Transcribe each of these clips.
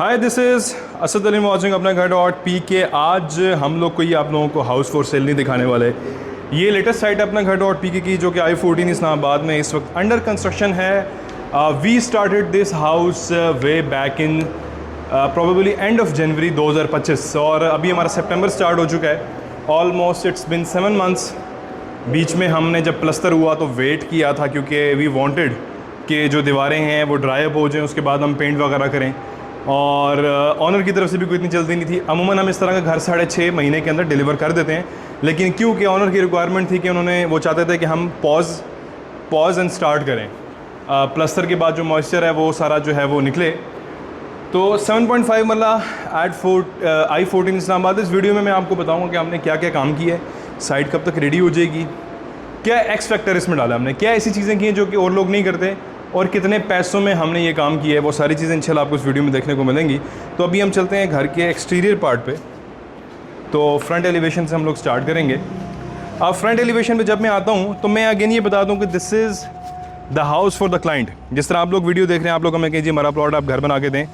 Hi, this is Asad Ali watching अपना घर dot P के। आज हम लोग कोई आप लोगों को हाउस फॉर सेल नहीं दिखाने वाले। ये लेटेस्ट साइट है अपना घर डॉट पी के की, जो कि I-14 इस्लामाबाद में इस वक्त अंडर कंस्ट्रक्शन है। We started this house way back in probably end of January 2025 और अभी हमारा सितंबर स्टार्ट हो चुका है। Almost it's been 7 months. बीच में हमने जब प्लस्तर हुआ तो वेट किया था, क्योंकि वी वांटेड कि जो दीवारें हैं वो ड्राई अप हो जाएं, उसके बाद हम पेंट वगैरह करें। और ऑनर की तरफ से भी कोई इतनी जल्दी नहीं थी। अमूमन हम इस तरह का घर 6.5 महीने के अंदर डिलीवर कर देते हैं, लेकिन क्योंकि ऑनर की रिक्वायरमेंट थी कि वो चाहते थे कि हम पॉज एंड स्टार्ट करें, प्लस्तर के बाद जो मॉइस्चर है वो सारा जो है वो निकले। तो 7.5 मरला I-14 इस्लामाबाद। इस वीडियो में मैं आपको बताऊंगा कि हमने क्या क्या काम किया है, साइट कब तक रेडी हो जाएगी, क्या एक्स फैक्टर इसमें डाला हमने, क्या ऐसी चीज़ें की हैं जो कि और लोग नहीं करते, और कितने पैसों में हमने ये काम किया है। वो सारी चीज़ें इंशाल्लाह आपको इस वीडियो में देखने को मिलेंगी। तो अभी हम चलते हैं घर के एक्सटीरियर पार्ट पे। तो फ्रंट एलिवेशन से हम लोग स्टार्ट करेंगे। अब फ्रंट एलिवेशन पे जब मैं आता हूँ तो मैं अगेन ये बता दूँ कि this is the house for the client. जिस तरह आप लोग वीडियो देख रहे हैं, आप लोग हमें कहिए हमारा प्लॉट आप घर बना के दें,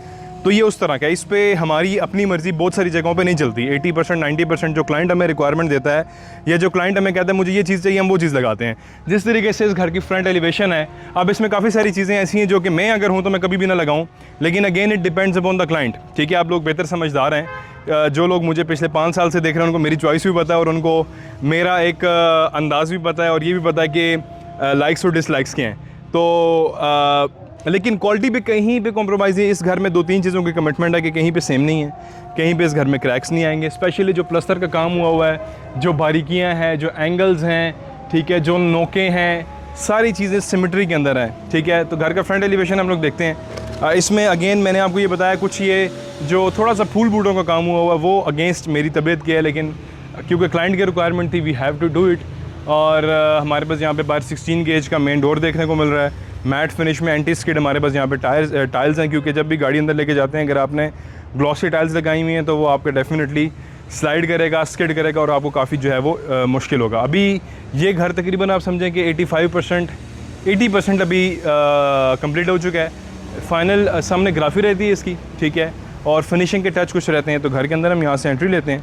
तो ये उस तरह का है। इस पर हमारी अपनी मर्ज़ी बहुत सारी जगहों पे नहीं चलती। 80% 90% जो क्लाइंट हमें रिक्वायरमेंट देता है, या जो क्लाइंट हमें कहता है मुझे ये चीज़ चाहिए, हम वो चीज़ लगाते हैं। जिस तरीके से इस घर की फ्रंट एलिवेशन है, अब इसमें काफ़ी सारी चीज़ें ऐसी हैं जो कि मैं अगर हूँ तो मैं कभी भी ना लगाऊँ, लेकिन again it depends upon the client. ठीक है, आप लोग बेहतर समझदार हैं। जो लोग मुझे पिछले 5 साल से देख रहे हैं, उनको मेरी चॉइस भी पता है और उनको मेरा एक अंदाज़ भी पता है, और ये भी पता है कि लाइक्स और डिसलाइक्स के हैं। तो लेकिन क्वालिटी पे कहीं पे कॉम्प्रोमाइज़ नहीं। इस घर में 2-3 चीज़ों की कमिटमेंट है कि कहीं पे सेम नहीं है, कहीं पे इस घर में क्रैक्स नहीं आएंगे। स्पेशली जो प्लस्तर का काम हुआ है, जो बारीकियां हैं, जो एंगल्स हैं, ठीक है, जो नोके हैं, सारी चीज़ें सिमेट्री के अंदर हैं। ठीक है, तो घर का फ्रंट एलिवेशन हम लोग देखते हैं। इसमें अगेन मैंने आपको ये बताया, कुछ ये जो थोड़ा सा फूल बूटों का काम हुआ है वो अगेंस्ट मेरी तबीयत की है, लेकिन क्योंकि क्लाइंट की रिक्वायरमेंट थी, we have to do it. और हमारे पास यहाँ पे बाहर 16 गेज का मेन डोर देखने को मिल रहा है। मैट फिनिश में एंटी स्किड हमारे पास यहाँ पे टाइल्स हैं, क्योंकि जब भी गाड़ी अंदर लेके जाते हैं, अगर आपने ग्लॉसी टाइल्स लगाई हुई हैं तो वो आपके डेफिनेटली स्लाइड करेगा, स्किड करेगा, और आपको काफ़ी जो है वो मुश्किल होगा। अभी ये घर तकरीबन आप समझें कि 80% अभी कंप्लीट हो चुका है। फाइनल सामने ग्राफी रहती है इसकी, ठीक है, और फिनिशिंग के टच कुछ रहते हैं। तो घर के अंदर हम यहाँ से एंट्री लेते हैं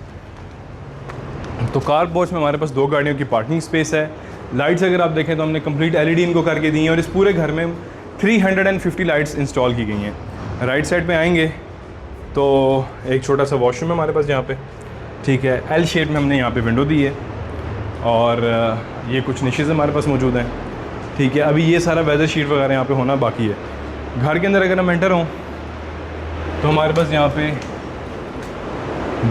तो कार पोर्च में हमारे पास 2 गाड़ियों की पार्किंग स्पेस है। लाइट्स अगर आप देखें तो हमने कंप्लीट LED इनको करके दी हैं, और इस पूरे घर में 350 लाइट्स इंस्टॉल की गई हैं। राइट साइड पे आएंगे तो एक छोटा सा वॉशरूम है हमारे पास यहाँ पे, ठीक है। L शेप में हमने यहाँ पे विंडो दी है, और ये कुछ निशेज़ हमारे पास मौजूद हैं, ठीक है। अभी ये सारा वेदर शीट वगैरह यहाँ पे होना बाकी है। घर के अंदर अगर हम एंटर हों तो हमारे पास यहाँ पे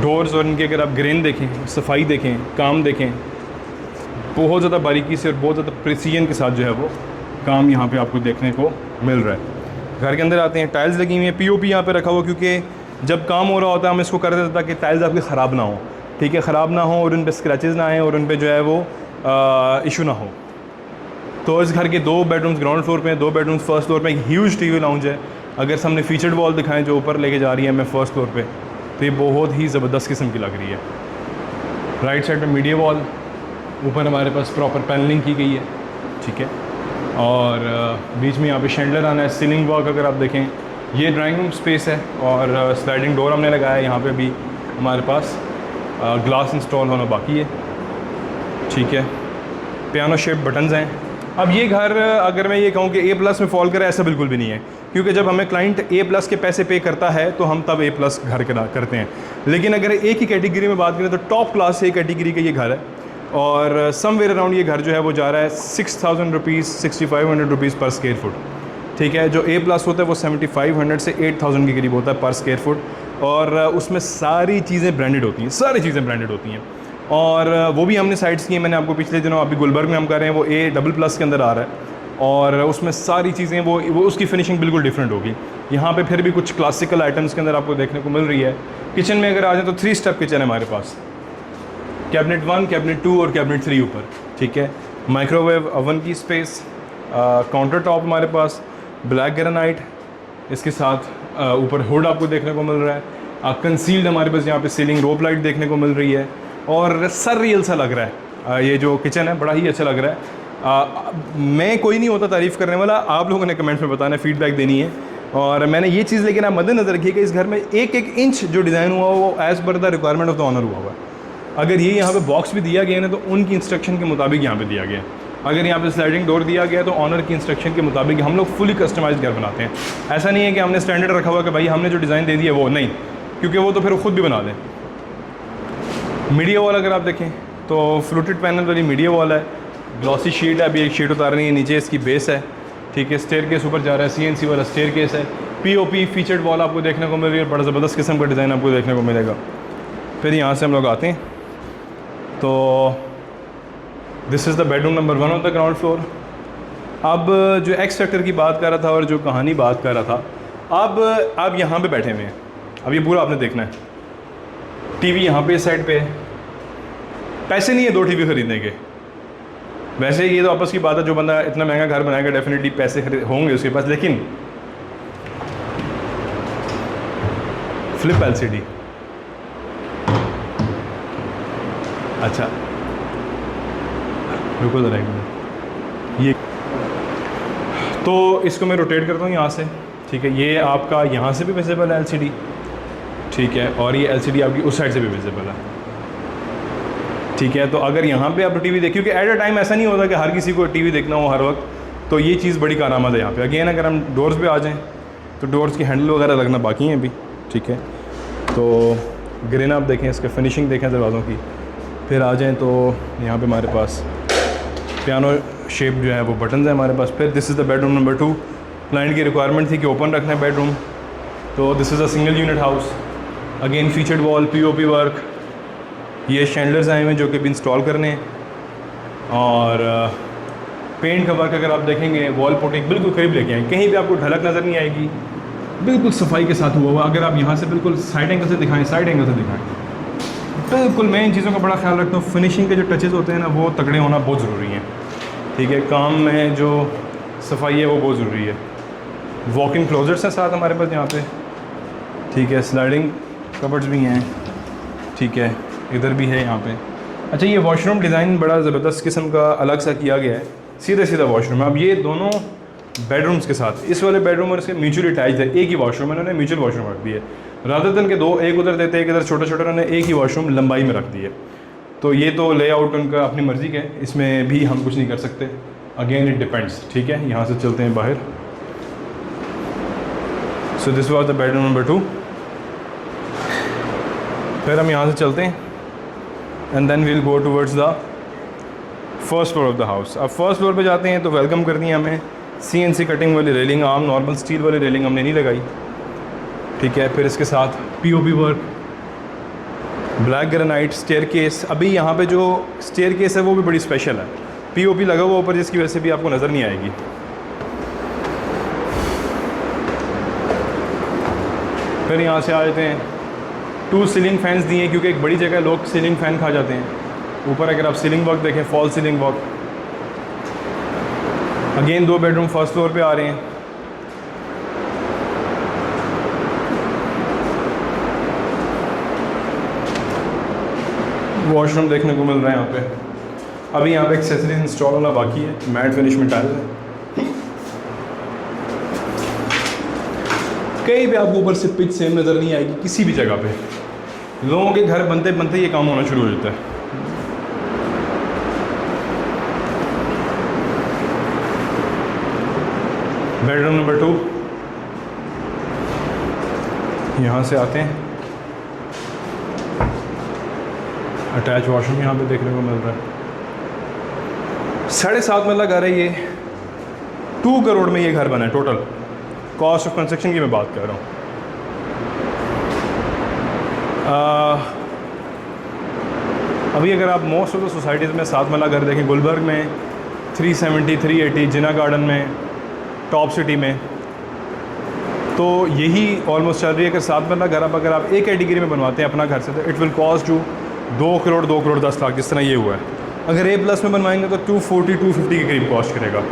डोर्स और इनके अगर आप ग्रेन देखें, सफाई देखें, काम देखें, बहुत ज़्यादा बारीकी से और बहुत ज़्यादा प्रिसीजन के साथ जो है वो काम यहाँ पे आपको देखने को मिल रहा है। घर के अंदर आते हैं, टाइल्स लगी हुई हैं, POP यहाँ पे रखा हुआ, क्योंकि जब काम हो रहा होता है हम इसको कर देते ताकि टाइल्स आपकी ख़राब ना हो, ठीक है, ख़राब ना हो और उन पर स्क्रैचेज़ ना आएँ और उन पर जो है वो इशू ना हो। तो इस घर के 2 बेडरूम्स ग्राउंड फ्लोर पे हैं, 2 बेडरूम्स फर्स्ट फ्लोर पे। एक ह्यूज TV लाउंज है। अगर सामने फीचर्ड वॉल दिखाएं जो ऊपर लेके जा रही है मैं फर्स्ट फ्लोर पे, तो ये बहुत ही ज़बरदस्त किस्म की लग रही है। राइट साइड पे मीडिया वॉल, ऊपर हमारे पास प्रॉपर पैनलिंग की गई है, ठीक है, और बीच में यहाँ पे शैंडलर आना है। सीलिंग वर्क अगर आप देखें, ये ड्राइंग रूम स्पेस है, और स्लाइडिंग डोर हमने लगाया है। यहाँ पे भी हमारे पास ग्लास इंस्टॉल होना बाकी है, ठीक है। पियानो शेप बटन्स हैं। अब ये घर अगर मैं ये कहूँ कि A+ में फॉल करे, ऐसा बिल्कुल भी नहीं है, क्योंकि जब हमें क्लाइंट A+ के पैसे पे करता है तो हम तब A+ घर करते हैं। लेकिन अगर एक ही कैटेगरी में बात करें तो टॉप क्लास A कैटेगरी का ये घर है, और समवेयर अराउंड ये घर जो है वो जा रहा है 6,000 रुपीज़ 6,500 रुपीज़ पर स्क्वायर फुट, ठीक है। जो A+ होता है वो 7,500 से 8,000 के करीब होता है पर स्क्वायर फुट, और उसमें सारी चीज़ें ब्रांडेड होती हैं, सारी चीज़ें ब्रांडेड होती हैं। और वो भी हमने साइट्स की हैं, मैंने आपको पिछले दिनों अभी गुलबर्ग में हम कर रहे हैं, वो A++ के अंदर आ रहा है, और उसमें सारी चीज़ें वो उसकी फिनिशिंग बिल्कुल डिफरेंट होगी। यहाँ पे फिर भी कुछ क्लासिकल आइटम्स के अंदर आपको देखने को मिल रही है। किचन में अगर आ जाए तो 3 स्टेप किचन है हमारे पास, कैबिनेट 1, कैबिनेट 2 और कैबिनेट 3 ऊपर, ठीक है। माइक्रोवेव ओवन की स्पेस, काउंटर टॉप हमारे पास ब्लैक ग्रेनाइट, इसके साथ ऊपर हुड आपको देखने को मिल रहा है। कंसील्ड हमारे पास यहाँ पे सीलिंग रोप लाइट देखने को मिल रही है, और सररियल सा लग रहा है। ये जो किचन है बड़ा ही अच्छा लग रहा है। मैं कोई नहीं होता तारीफ़ करने वाला, आप लोगों ने कमेंट में बताना, फीडबैक देनी है। और मैंने ये चीज़ लेकिन आप मद्देनज़र रखिए कि इस घर में एक एक इंच जो डिज़ाइन हुआ वो as per the requirement of the owner हुआ है। अगर ये यहाँ पे बॉक्स भी दिया गया है ना तो उनकी इंस्ट्रक्शन के मुताबिक यहाँ पे दिया गया है। अगर यहाँ पे स्लाइडिंग डोर दिया गया है तो ऑनर की इंस्ट्रक्शन के मुताबिक हम लोग फुली कस्टमाइज्ड घर बनाते हैं। ऐसा नहीं है कि हमने स्टैंडर्ड रखा हुआ कि भाई हमने जो डिज़ाइन दे दिया वो नहीं, क्योंकि वो तो फिर खुद भी बना दें। मीडिया वॉल अगर आप देखें तो फ्लूटेड पैनल वाली मीडिया वॉल है, ग्लॉसी शीट है, अभी एक शीट उतारनी है, नीचे इसकी बेस है, ठीक है। स्टेयर केस ऊपर जा रहा है, CNC वाला स्टेयर केस है। POP फीचर्ड वॉल आपको देखने को मिल रही है, बड़ा ज़बरदस्त किस्म का डिज़ाइन आपको देखने को मिलेगा। फिर यहाँ से हम लोग आते हैं तो this is the bedroom number 1 of the ground floor. अब जो एक्स फैक्टर की बात कर रहा था और जो कहानी बात कर रहा था, अब आप यहाँ पे बैठे हुए हैं, अब ये पूरा आपने देखना है। टीवी यहाँ पे इस साइड पे है, पैसे नहीं है 2 टीवी खरीदने के। वैसे ये तो आपस की बात है, जो बंदा इतना महंगा घर बनाएगा डेफिनेटली पैसे होंगे उसके पास, लेकिन फ्लिप LCD, अच्छा रुको ज़रा एक मिनट, ये तो इसको मैं रोटेट करता हूँ यहाँ से, ठीक है। ये आपका यहाँ से भी विजिबल है LCD, ठीक है, और ये LCD आपकी उस साइड से भी विजिबल है, ठीक है। तो अगर यहाँ पे आप टीवी देखिए, क्योंकि एट अ टाइम ऐसा नहीं होता कि हर किसी को टीवी देखना हो हर वक्त, तो ये चीज़ बड़ी कारआमद है यहाँ पे। अगेन अगर हम डोर्स पे आ जाएँ तो डोर्स की हैंडल वगैरह लगना बाकी हैं अभी, ठीक है। तो ग्रेन आप देखें, इसका फिनिशिंग देखें दरवाज़ों की। फिर आ जाएँ तो यहाँ पे हमारे पास पियानो शेप जो है वो बटन्स है हमारे पास। फिर this is the bedroom number 2। Client की रिक्वायरमेंट थी कि ओपन रखना है बेडरूम, तो this is a single unit house. Again featured wall, POP work, ये शैंडलर्स आए हुए हैं जो कि भी इंस्टॉल करने हैं, और पेंट का वर्क अगर आप देखेंगे वॉल पुटिंग बिल्कुल करीब लेके आए, कहीं भी आपको ढलक नज़र नहीं आएगी, बिल्कुल सफाई के साथ हुआ हुआ। अगर आप यहाँ से बिल्कुल साइड एंगल से दिखाएं, साइड एंगल से दिखाएं, बिल्कुल मैं इन चीज़ों का बड़ा ख्याल रखता हूँ। फिनिशिंग के जो टचेज़ होते हैं ना वो तगड़े होना बहुत ज़रूरी हैं, ठीक है। काम में जो सफाई है वो बहुत ज़रूरी है। वॉक इन क्लोजर्स हैं साथ हमारे पास यहाँ पे, ठीक है। स्लाइडिंग कबर्ड्स भी हैं, ठीक है, इधर भी है यहाँ पे। अच्छा, ये वॉशरूम डिज़ाइन बड़ा ज़बरदस्त किस्म का अलग सा किया गया है, सीधा सीधा वॉशरूम है। अब ये दोनों बेडरूम्स के साथ, इस वाले बेडरूम और इसके म्यूचुअली अटैच्ड है, एक ही वॉशरूम है, उन्होंने म्यूचुअल वॉशरूम रख दिया है। रादर दिन के 2, एक उधर देते एक इधर, छोटा छोटा उन्होंने एक ही वॉशरूम लंबाई में रख दी है। तो ये तो लेआउट उनका अपनी मर्ज़ी का है, इसमें भी हम कुछ नहीं कर सकते। अगेन इट डिपेंड्स, ठीक है। यहाँ से चलते हैं बाहर। So this was the bedroom number 2। फिर हम यहाँ से चलते हैं and then we'll go towards the first floor of the house. अब फर्स्ट फ्लोर पे जाते हैं तो वेलकम करनी है हमें CNC कटिंग वाली रेलिंग, आम नॉर्मल स्टील वाली रेलिंग हमने नहीं लगाई, ठीक है। फिर इसके साथ POP work, black granite, staircase. अभी यहाँ पे जो स्टेयर केस है वो भी बड़ी स्पेशल है, POP लगा हुआ ऊपर, जिसकी वजह से भी आपको नज़र नहीं आएगी। फिर यहाँ से आ जाते हैं, 2 सीलिंग फैंस दिए हैं क्योंकि एक बड़ी जगह लोग सीलिंग फ़ैन खा जाते हैं। ऊपर अगर आप सीलिंग वर्क देखें, fall ceiling work. Again 2 bedroom first floor पे आ रहे हैं। वॉशरूम देखने को मिल रहा है यहाँ पे। अभी यहाँ पे एक्सेसरीज इंस्टॉल होना बाकी है, मैट फिनिश में टाइल है। कहीं भी आपको ऊपर से पिच सेम नज़र नहीं आएगी किसी भी जगह पे। लोगों के घर बनते बनते ये काम होना शुरू हो जाता है। बेडरूम नंबर 2, यहाँ से आते हैं, अटैच वॉशरूम यहाँ पे देखने को मिल रहा है। 7.5 मरला घर है ये, 2 करोड़ में ये घर बना है टोटल। कॉस्ट ऑफ कंस्ट्रक्शन की मैं बात कर रहा हूँ। अभी अगर आप मोस्ट ऑफ द सोसाइटीज़ में 7 मरला घर देखें, गुलबर्ग में 370, 380, जिना गार्डन में, टॉप सिटी में, तो यही ऑलमोस्ट चल रही है कि 7 मरला घर अब अगर आप एक कैटेगरी में बनवाते हैं अपना घर से, तो it will cost you 2 crore 2 crore 10 lakh, जिस तरह ये हुआ है। अगर A+ में बनवाएंगे तो 240, 250 के करीब कॉस्ट करेगा।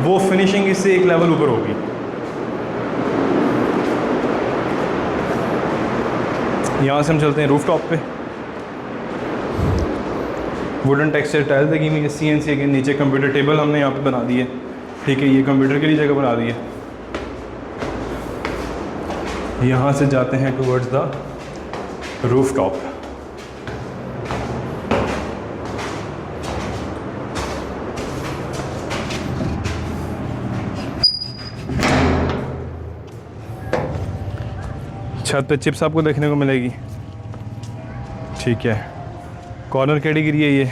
वो फिनिशिंग इससे एक लेवल ऊपर होगी। यहाँ से हम चलते हैं रूफ टॉप पे। वुडन टेक्सचर टाइल लगी हुई है, CNC के नीचे कंप्यूटर टेबल हमने यहाँ पे बना दी है, ठीक है। ये कंप्यूटर के लिए जगह बना दी है। यहाँ से जाते हैं टूवर्ड्स द रूफ टॉप। छत पे चिप्स आपको देखने को मिलेगी, ठीक है। कॉर्नर कैटेगरी है ये।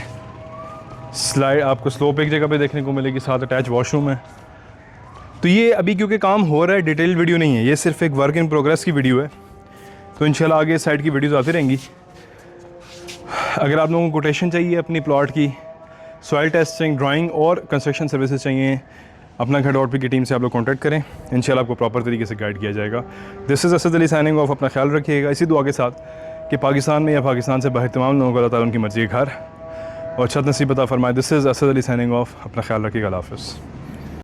स्लाइड आपको स्लोप एक जगह पे देखने को मिलेगी, साथ अटैच वॉशरूम है। तो ये अभी क्योंकि काम हो रहा है, डिटेल वीडियो नहीं है, ये सिर्फ एक वर्क इन प्रोग्रेस की वीडियो है। तो इंशाल्लाह आगे साइड की वीडियोस आती रहेंगी। अगर आप लोगों को कोटेशन चाहिए अपनी प्लॉट की, सॉइल टेस्टिंग, ड्राइंग और कंस्ट्रक्शन सर्विसेज चाहिए, अपना घर डॉट पी की टीम से आप लोग कॉन्टैक्ट करें। इंशाल्लाह आपको प्रॉपर तरीके से गाइड किया जाएगा। This is Asad Ali signing off. अपना ख्याल रखिएगा इसी दुआ के साथ कि पाकिस्तान में या पाकिस्तान से बाहर तमाम लोगों को अल्लाह ताला उनकी मर्ज़ी घर और छत नसीब अता फरमाए। This is Asad Ali signing off. अपना ख्याल रखिएगा। अल्लाह हाफ़िज़।